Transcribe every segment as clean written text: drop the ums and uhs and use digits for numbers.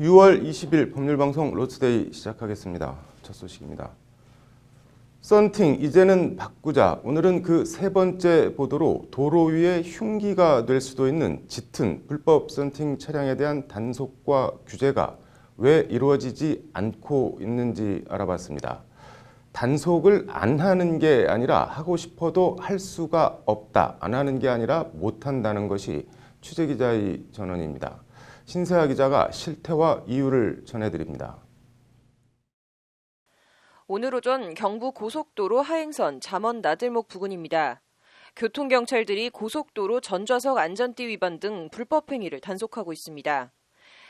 6월 20일 법률방송 로스데이 시작하겠습니다. 첫 소식입니다. 썬팅 이제는 바꾸자. 오늘은 그 세 번째 보도로 도로 위에 흉기가 될 수도 있는 짙은 불법 썬팅 차량에 대한 단속과 규제가 왜 이루어지지 않고 있는지 알아봤습니다. 단속을 안 하는 게 아니라 하고 싶어도 할 수가 없다. 안 하는 게 아니라 못 한다는 것이 취재기자의 전언입니다. 신세아 기자가 실태와 이유를 전해드립니다. 오늘 오전 경부 고속도로 하행선 잠원 나들목 부근입니다. 교통경찰들이 고속도로 전좌석 안전띠 위반 등 불법 행위를 단속하고 있습니다.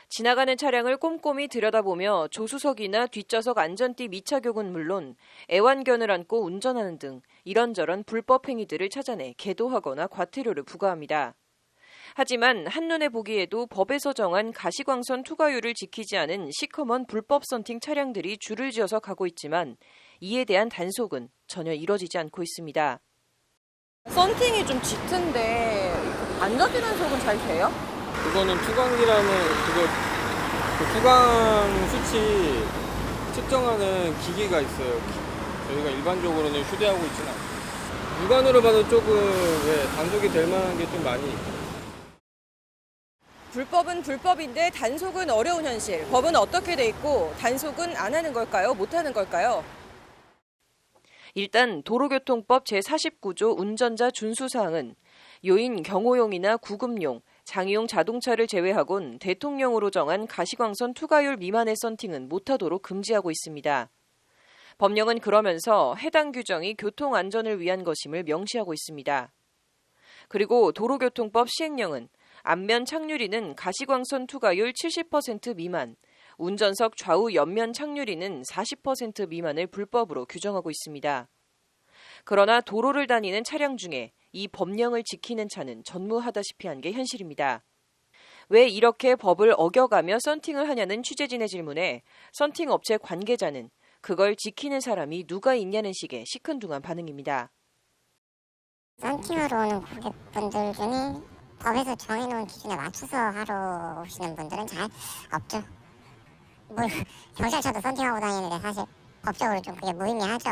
지나가는 차량을 꼼꼼히 들여다보며 조수석이나 뒷좌석 안전띠 미착용은 물론 애완견을 안고 운전하는 등 이런저런 불법 행위들을 찾아내 계도하거나 과태료를 부과합니다. 하지만 한눈에 보기에도 법에서 정한 가시광선 투과율을 지키지 않은 시커먼 불법 썬팅 차량들이 줄을 지어서 가고 있지만 이에 대한 단속은 전혀 이뤄지지 않고 있습니다. 썬팅이 좀 짙은데 안전띠 단속은 잘 돼요? 그거는 투광기라는 그 투광 수치 측정하는 기계가 있어요. 저희가 일반적으로는 휴대하고 있지는 않아요. 육안으로 봐도 조금 단속이 될 만한 게 좀 많이 있고. 불법은 불법인데 단속은 어려운 현실. 법은 어떻게 돼 있고 단속은 안 하는 걸까요? 못 하는 걸까요? 일단 도로교통법 제49조 운전자 준수사항은 요인 경호용이나 구급용, 장의용 자동차를 제외하곤 대통령으로 정한 가시광선 투과율 미만의 썬팅은 못하도록 금지하고 있습니다. 법령은 그러면서 해당 규정이 교통안전을 위한 것임을 명시하고 있습니다. 그리고 도로교통법 시행령은 앞면 착유리는 가시광선 투과율 70% 미만, 운전석 좌우 옆면 착유리는 40% 미만을 불법으로 규정하고 있습니다. 그러나 도로를 다니는 차량 중에 이 법령을 지키는 차는 전무하다시피 한 게 현실입니다. 왜 이렇게 법을 어겨가며 썬팅을 하냐는 취재진의 질문에 썬팅 업체 관계자는 그걸 지키는 사람이 누가 있냐는 식의 시큰둥한 반응입니다. 썬팅으로 오는 고객분들 중에 법에서 정해놓은 기준에 맞춰서 하러 오시는 분들은 잘 없죠. 경찰차도 썬팅하고 다니는데 사실 법적으로 좀 그게 무의미하죠.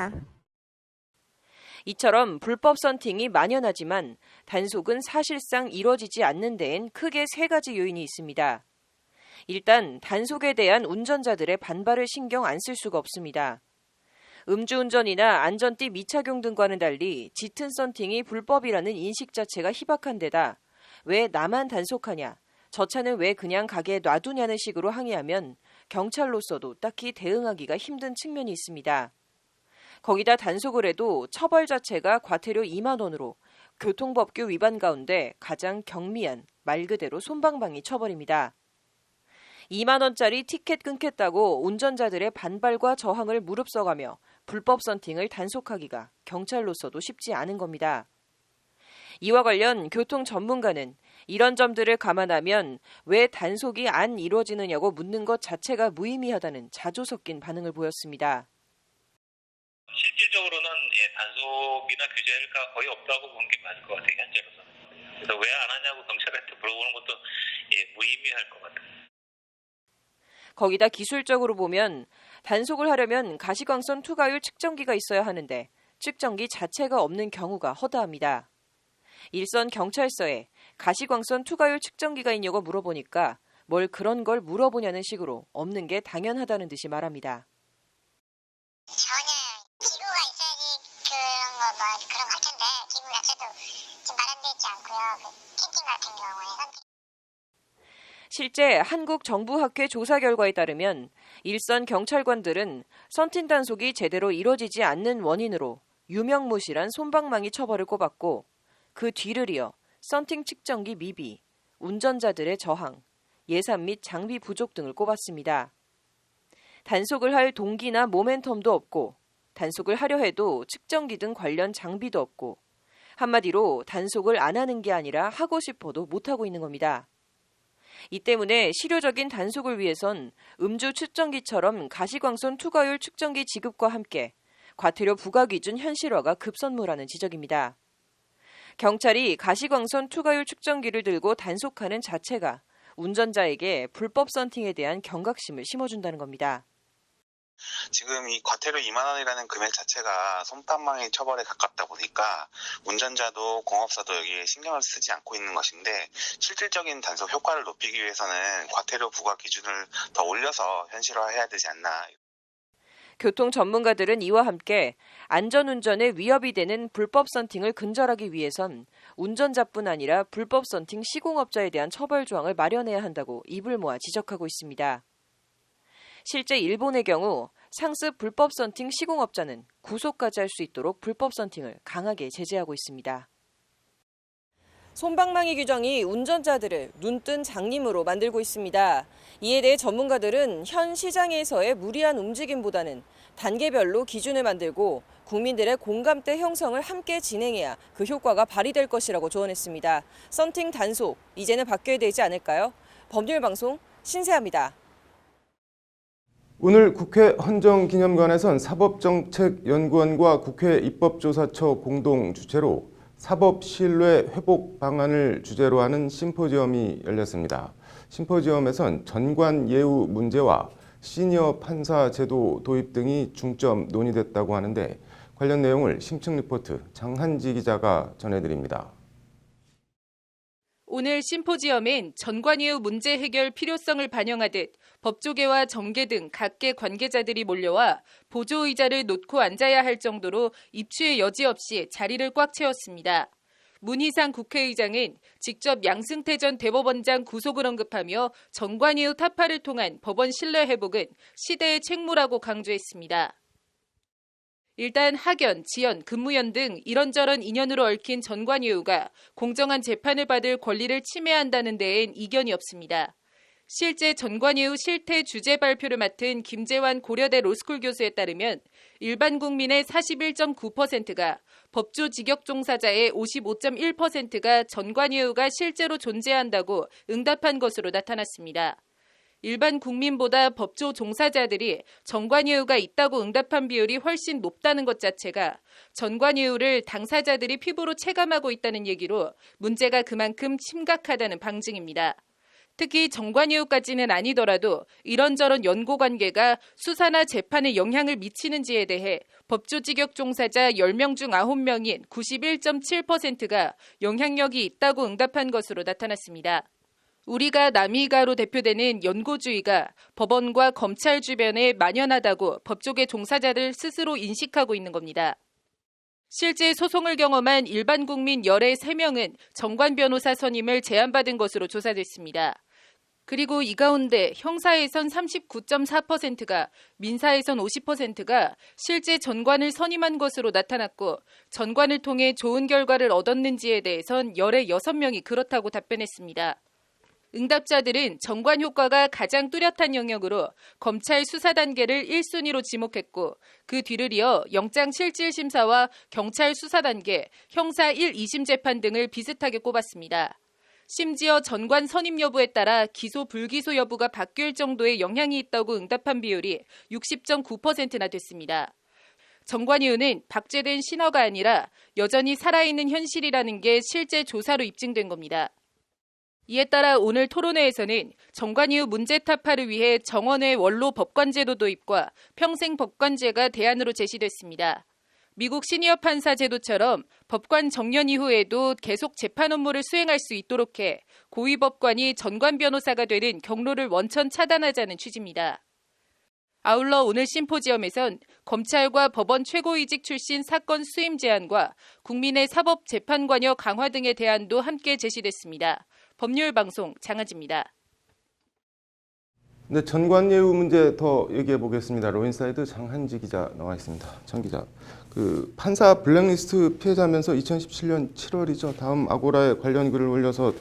이처럼 불법 썬팅이 만연하지만 단속은 사실상 이뤄지지 않는 데엔 크게 세 가지 요인이 있습니다. 일단 단속에 대한 운전자들의 반발을 신경 안 쓸 수가 없습니다. 음주운전이나 안전띠 미착용 등과는 달리 짙은 썬팅이 불법이라는 인식 자체가 희박한 데다 왜 나만 단속하냐, 저 차는 왜 그냥 가게에 놔두냐는 식으로 항의하면 경찰로서도 딱히 대응하기가 힘든 측면이 있습니다. 거기다 단속을 해도 처벌 자체가 과태료 2만 원으로 교통법규 위반 가운데 가장 경미한 말 그대로 솜방망이 처벌입니다. 2만 원짜리 티켓 끊겠다고 운전자들의 반발과 저항을 무릅써가며 불법 썬팅을 단속하기가 경찰로서도 쉽지 않은 겁니다. 이와 관련 교통 전문가는 이런 점들을 감안하면 왜 단속이 안 이루어지느냐고 묻는 것 자체가 무의미하다는 자조 섞인 반응을 보였습니다. 실질적으로는 단속이나 규제가 거의 없다고 보는 게 맞을 것 같아요, 현재로서는. 그래서 왜 안 하냐고 경찰한테 물어보는 것도 무의미할 것 같아요. 거기다 기술적으로 보면 단속을 하려면 가시광선 투과율 측정기가 있어야 하는데 측정기 자체가 없는 경우가 허다합니다. 일선 경찰서에 가시광선 투과율 측정기가 있냐고 물어보니까 뭘 그런 걸 물어보냐는 식으로 없는 게 당연하다는 듯이 말합니다. 전혀 기구가 있어야지 그런 거 할 텐데 기구 자체도 지금 마련되어 있지 않고요. 캠핑 같은 경우에는 실제 한국 정부학회 조사 결과에 따르면 일선 경찰관들은 썬팅 단속이 제대로 이뤄지지 않는 원인으로 유명무실한 솜방망이 처벌을 꼽았고 그 뒤를 이어 썬팅 측정기 미비, 운전자들의 저항, 예산 및 장비 부족 등을 꼽았습니다. 단속을 할 동기나 모멘텀도 없고 단속을 하려 해도 측정기 등 관련 장비도 없고 한마디로 단속을 안 하는 게 아니라 하고 싶어도 못하고 있는 겁니다. 이 때문에 실효적인 단속을 위해선 음주 측정기처럼 가시광선 투과율 측정기 지급과 함께 과태료 부과 기준 현실화가 급선무라는 지적입니다. 경찰이 가시광선 투과율 측정기를 들고 단속하는 자체가 운전자에게 불법 썬팅에 대한 경각심을 심어준다는 겁니다. 지금 이 과태료 2만 원이라는 금액 자체가 솜땀망이 처벌에 가깝다 보니까 운전자도 공업사도 여기에 신경을 쓰지 않고 있는 것인데, 실질적인 단속 효과를 높이기 위해서는 과태료 부과 기준을 더 올려서 현실화해야 되지 않나. 교통 전문가들은 이와 함께 안전운전에 위협이 되는 불법 썬팅을 근절하기 위해선 운전자뿐 아니라 불법 썬팅 시공업자에 대한 처벌 조항을 마련해야 한다고 입을 모아 지적하고 있습니다. 실제 일본의 경우 상습 불법 썬팅 시공업자는 구속까지 할 수 있도록 불법 썬팅을 강하게 제재하고 있습니다. 솜방망이 규정이 운전자들을 눈뜬 장님으로 만들고 있습니다. 이에 대해 전문가들은 현 시장에서의 무리한 움직임보다는 단계별로 기준을 만들고 국민들의 공감대 형성을 함께 진행해야 그 효과가 발휘될 것이라고 조언했습니다. 썬팅 단속, 이제는 바뀌어야 되지 않을까요? 법률방송 신세아입니다. 오늘 국회 헌정기념관에선 사법정책연구원과 국회 입법조사처 공동 주최로 사법 신뢰 회복 방안을 주제로 하는 심포지엄이 열렸습니다. 심포지엄에선 전관 예우 문제와 시니어 판사 제도 도입 등이 중점 논의됐다고 하는데, 관련 내용을 심층 리포트 장한지 기자가 전해드립니다. 오늘 심포지엄엔 전관예우 문제 해결 필요성을 반영하듯 법조계와 정계 등 각계 관계자들이 몰려와 보조의자를 놓고 앉아야 할 정도로 입추의 여지 없이 자리를 꽉 채웠습니다. 문희상 국회의장은 직접 양승태 전 대법원장 구속을 언급하며 전관예우 타파를 통한 법원 신뢰 회복은 시대의 책무라고 강조했습니다. 일단 학연, 지연, 근무연 등 이런저런 인연으로 얽힌 전관예우가 공정한 재판을 받을 권리를 침해한다는 데엔 이견이 없습니다. 실제 전관예우 실태 주재 발표를 맡은 김재환 고려대 로스쿨 교수에 따르면 일반 국민의 41.9%가, 법조 직역 종사자의 55.1%가 전관예우가 실제로 존재한다고 응답한 것으로 나타났습니다. 일반 국민보다 법조 종사자들이 전관예우가 있다고 응답한 비율이 훨씬 높다는 것 자체가 전관예우를 당사자들이 피부로 체감하고 있다는 얘기로 문제가 그만큼 심각하다는 방증입니다. 특히 전관예우까지는 아니더라도 이런저런 연고관계가 수사나 재판에 영향을 미치는지에 대해 법조직역 종사자 10명 중 9명인 91.7%가 영향력이 있다고 응답한 것으로 나타났습니다. 우리가 남이가로 대표되는 연고주의가 법원과 검찰 주변에 만연하다고 법조계 종사자들 스스로 인식하고 있는 겁니다. 실제 소송을 경험한 일반 국민 열의 3명은 정관 변호사 선임을 제안받은 것으로 조사됐습니다. 그리고 이 가운데 형사에선 39.4%가, 민사에선 50%가 실제 전관을 선임한 것으로 나타났고, 전관을 통해 좋은 결과를 얻었는지에 대해선 열의 6명이 그렇다고 답변했습니다. 응답자들은 전관 효과가 가장 뚜렷한 영역으로 검찰 수사 단계를 1순위로 지목했고, 그 뒤를 이어 영장실질심사와 경찰 수사 단계, 형사 1, 2심 재판 등을 비슷하게 꼽았습니다. 심지어 전관 선임 여부에 따라 기소 불기소 여부가 바뀔 정도의 영향이 있다고 응답한 비율이 60.9%나 됐습니다. 전관예우는 박제된 신화가 아니라 여전히 살아있는 현실이라는 게 실제 조사로 입증된 겁니다. 이에 따라 오늘 토론회에서는 전관예우 문제 타파를 위해 정원의 원로 법관제도 도입과 평생 법관제가 대안으로 제시됐습니다. 미국 시니어 판사 제도처럼 법관 정년 이후에도 계속 재판 업무를 수행할 수 있도록 해 고위 법관이 전관 변호사가 되는 경로를 원천 차단하자는 취지입니다. 아울러 오늘 심포지엄에선 검찰과 법원 최고위직 출신 사건 수임 제한과 국민의 사법 재판 관여 강화 등의 대안도 함께 제시됐습니다. 법률방송 장하지입니다. 네, 전관예우 문제 더 얘기해 보겠습니다. 로인사이드 장한지 기자 나와 있습니다. 장 기자, 그 판사 블랙리스트 피해자면서 2017년 7월이죠. 다음 아고라에 관련 글을 올려서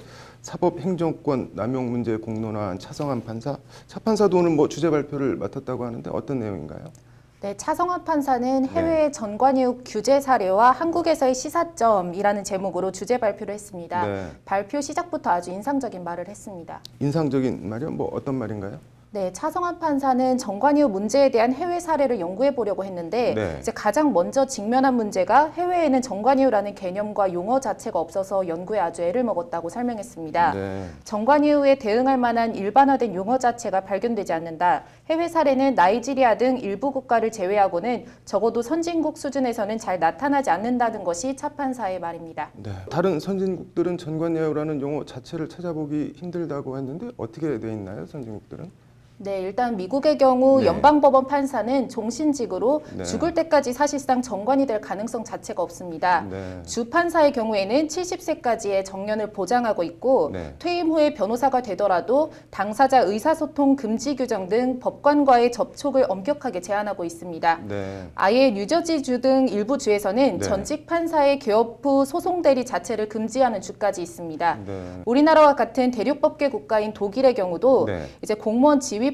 사법행정권 남용 문제 공론화한 차성한 판사, 차 판사도 오늘 주재 발표를 맡았다고 하는데 어떤 내용인가요? 네, 차성환 판사는 해외 전관예우 규제 사례와 한국에서의 시사점이라는 제목으로 주재 발표를 했습니다. 네. 발표 시작부터 아주 인상적인 말을 했습니다. 인상적인 말이요? 어떤 말인가요? 네, 차성환 판사는 정관이후 문제에 대한 해외 사례를 연구해 보려고 했는데 네. 이제 가장 먼저 직면한 문제가 해외에는 정관이후라는 개념과 용어 자체가 없어서 연구에 아주 애를 먹었다고 설명했습니다. 네. 정관이후에 대응할 만한 일반화된 용어 자체가 발견되지 않는다. 해외 사례는 나이지리아 등 일부 국가를 제외하고는 적어도 선진국 수준에서는 잘 나타나지 않는다는 것이 차 판사의 말입니다. 네. 다른 선진국들은 전관예우라는 용어 자체를 찾아보기 힘들다고 했는데 어떻게 돼 있나요, 선진국들은? 네, 일단 미국의 경우 네. 연방법원 판사는 종신직으로 네. 죽을 때까지 사실상 정관이 될 가능성 자체가 없습니다. 네. 주 판사의 경우에는 70세까지의 정년을 보장하고 있고 네. 퇴임 후에 변호사가 되더라도 당사자 의사소통 금지 규정 등 법관과의 접촉을 엄격하게 제한하고 있습니다. 네. 아예 뉴저지주 등 일부 주에서는 네. 전직 판사의 개업 후 소송 대리 자체를 금지하는 주까지 있습니다. 네. 우리나라와 같은 대륙법계 국가인 독일의 경우도 네. 이제 공무원 지휘법에서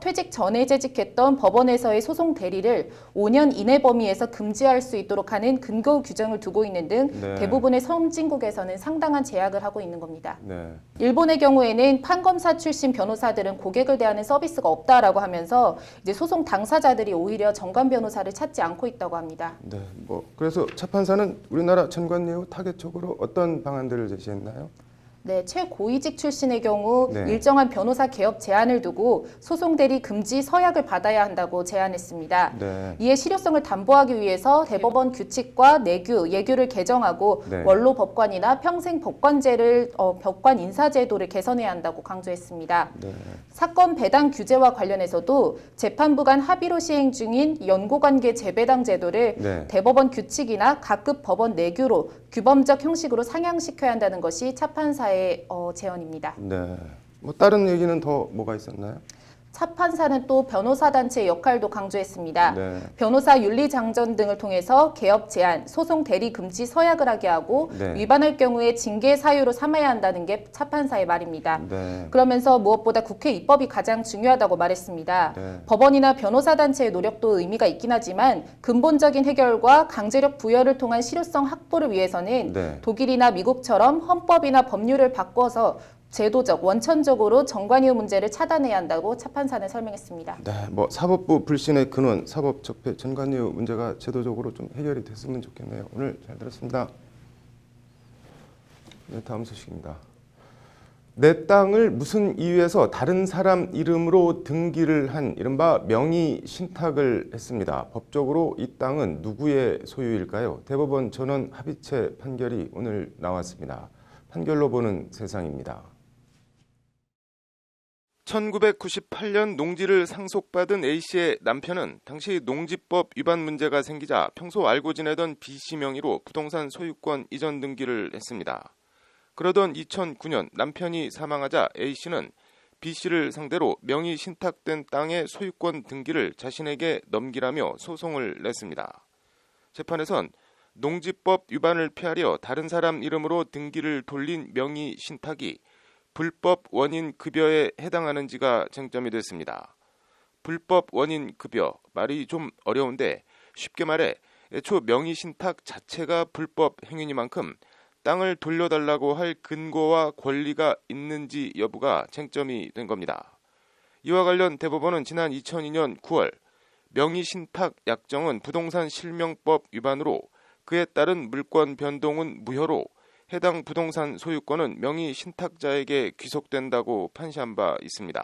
퇴직 전에 재직했던 법원에서의 소송 대리를 5년 이내 범위에서 금지할 수 있도록 하는 근거 규정을 두고 있는 등 네. 대부분의 선진국에서는 상당한 제약을 하고 있는 겁니다. 네. 일본의 경우에는 판검사 출신 변호사들은 고객을 대하는 서비스가 없다라고 하면서 이제 소송 당사자들이 오히려 정관 변호사를 찾지 않고 있다고 합니다. 네. 그래서 차 판사는 우리나라 전관예우 타겟 쪽으로 어떤 방안들을 제시했나요? 네, 최고위직 출신의 경우 네. 일정한 변호사 개업 제한을 두고 소송 대리 금지 서약을 받아야 한다고 제안했습니다. 네. 이에 실효성을 담보하기 위해서 대법원 규칙과 내규, 예규를 개정하고 네. 원로 법관이나 평생 법관제를 법관 인사제도를 개선해야 한다고 강조했습니다. 네. 사건 배당 규제와 관련해서도 재판부 간 합의로 시행 중인 연고관계 재배당 제도를 네. 대법원 규칙이나 각급 법원 내규로 규범적 형식으로 상향시켜야 한다는 것이 차 판사의 제언입니다. 네. 다른 얘기는 더 뭐가 있었나요? 차 판사는 또 변호사 단체의 역할도 강조했습니다. 네. 변호사 윤리 장전 등을 통해서 개업 제한, 소송 대리 금지 서약을 하게 하고 네. 위반할 경우에 징계 사유로 삼아야 한다는 게 차 판사의 말입니다. 네. 그러면서 무엇보다 국회 입법이 가장 중요하다고 말했습니다. 네. 법원이나 변호사 단체의 노력도 의미가 있긴 하지만 근본적인 해결과 강제력 부여를 통한 실효성 확보를 위해서는 네. 독일이나 미국처럼 헌법이나 법률을 바꿔서 제도적, 원천적으로 정관이후 문제를 차단해야 한다고 차 판사는 설명했습니다. 네. 사법부 불신의 근원, 사법적폐 전관예우 문제가 제도적으로 좀 해결이 됐으면 좋겠네요. 오늘 잘 들었습니다. 네, 다음 소식입니다. 내 땅을 무슨 이유에서 다른 사람 이름으로 등기를 한 이른바 명의 신탁을 했습니다. 법적으로 이 땅은 누구의 소유일까요? 대법원 전원 합의체 판결이 오늘 나왔습니다. 판결로 보는 세상입니다. 1998년 농지를 상속받은 A씨의 남편은 당시 농지법 위반 문제가 생기자 평소 알고 지내던 B씨 명의로 부동산 소유권 이전 등기를 했습니다. 그러던 2009년 남편이 사망하자 A씨는 B씨를 상대로 명의 신탁된 땅의 소유권 등기를 자신에게 넘기라며 소송을 냈습니다. 재판에선 농지법 위반을 피하려 다른 사람 이름으로 등기를 돌린 명의 신탁이 불법 원인 급여에 해당하는지가 쟁점이 됐습니다. 불법 원인 급여, 말이 좀 어려운데 쉽게 말해 애초 명의 신탁 자체가 불법 행위니만큼 땅을 돌려달라고 할 근거와 권리가 있는지 여부가 쟁점이 된 겁니다. 이와 관련 대법원은 지난 2002년 9월 명의 신탁 약정은 부동산 실명법 위반으로 그에 따른 물권 변동은 무효로 해당 부동산 소유권은 명의 신탁자에게 귀속된다고 판시한 바 있습니다.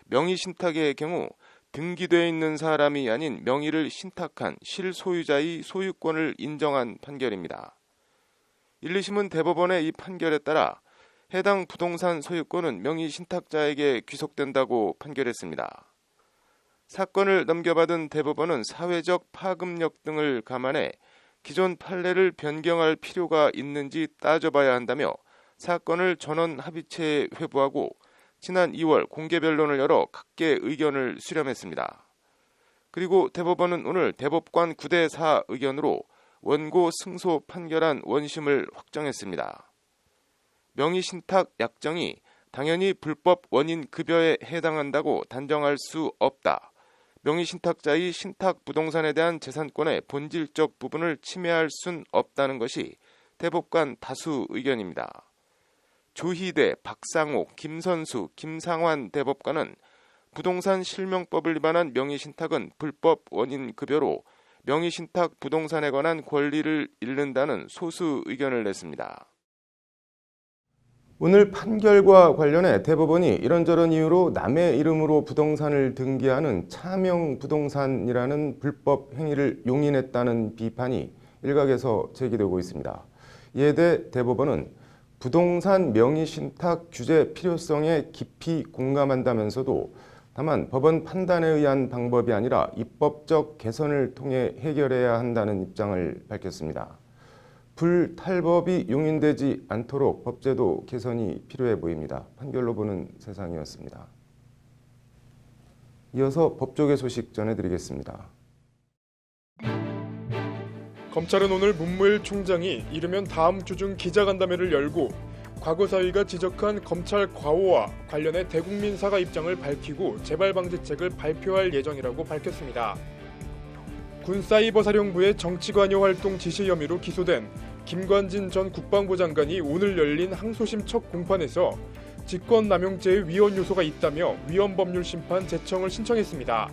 명의 신탁의 경우 등기되어 있는 사람이 아닌 명의를 신탁한 실소유자의 소유권을 인정한 판결입니다. 1, 2심은 대법원의 이 판결에 따라 해당 부동산 소유권은 명의 신탁자에게 귀속된다고 판결했습니다. 사건을 넘겨받은 대법원은 사회적 파급력 등을 감안해 기존 판례를 변경할 필요가 있는지 따져봐야 한다며 사건을 전원 합의체에 회부하고 지난 2월 공개 변론을 열어 각계 의견을 수렴했습니다. 그리고 대법원은 오늘 대법관 9대4 의견으로 원고 승소 판결한 원심을 확정했습니다. 명의 신탁 약정이 당연히 불법 원인 급여에 해당한다고 단정할 수 없다. 명의 신탁자의 신탁 부동산에 대한 재산권의 본질적 부분을 침해할 순 없다는 것이 대법관 다수 의견입니다. 조희대, 박상옥, 김선수, 김상환 대법관은 부동산 실명법을 위반한 명의신탁은 불법 원인급여로 명의신탁 부동산에 관한 권리를 잃는다는 소수 의견을 냈습니다. 오늘 판결과 관련해 대법원이 이런저런 이유로 남의 이름으로 부동산을 등기하는 차명부동산이라는 불법 행위를 용인했다는 비판이 일각에서 제기되고 있습니다. 이에 대해 대법원은 부동산 명의신탁 규제 필요성에 깊이 공감한다면서도 다만 법원 판단에 의한 방법이 아니라 입법적 개선을 통해 해결해야 한다는 입장을 밝혔습니다. 불탈법이 용인되지 않도록 법제도 개선이 필요해 보입니다. 판결로 보는 세상이었습니다. 이어서 법조계 소식 전해드리겠습니다. 검찰은 오늘 문무일 총장이 이르면 다음 주 중 기자간담회를 열고 과거 사위가 지적한 검찰 과오와 관련해 대국민 사과 입장을 밝히고 재발 방지책을 발표할 예정이라고 밝혔습니다. 군사이버사령부의 정치관여 활동 지시 혐의로 기소된 김관진 전 국방부 장관이 오늘 열린 항소심 첫 공판에서 직권남용죄의 위헌 요소가 있다며 위헌법률심판 제청을 신청했습니다.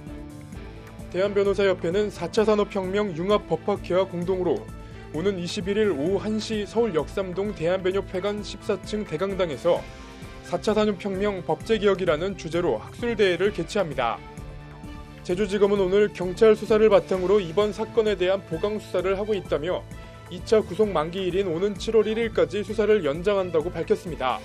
대한변호사협회는 4차 산업혁명 융합법학회와 공동으로 오는 21일 오후 1시 서울 역삼동 대한변협회관 14층 대강당에서 4차 산업혁명 법제개혁이라는 주제로 학술대회를 개최합니다. 제주지검은 오늘 경찰 수사를 바탕으로 이번 사건에 대한 보강 수사를 하고 있다며 2차 구속 만기일인 오는 7월 1일까지 수사를 연장한다고 밝혔습니다.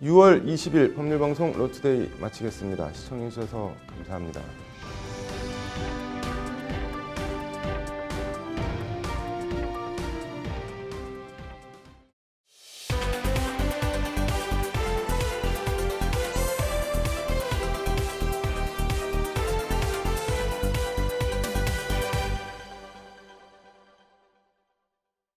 (6월 20일) 법률방송 로투데이 마치겠습니다. 시청해주셔서 감사합니다.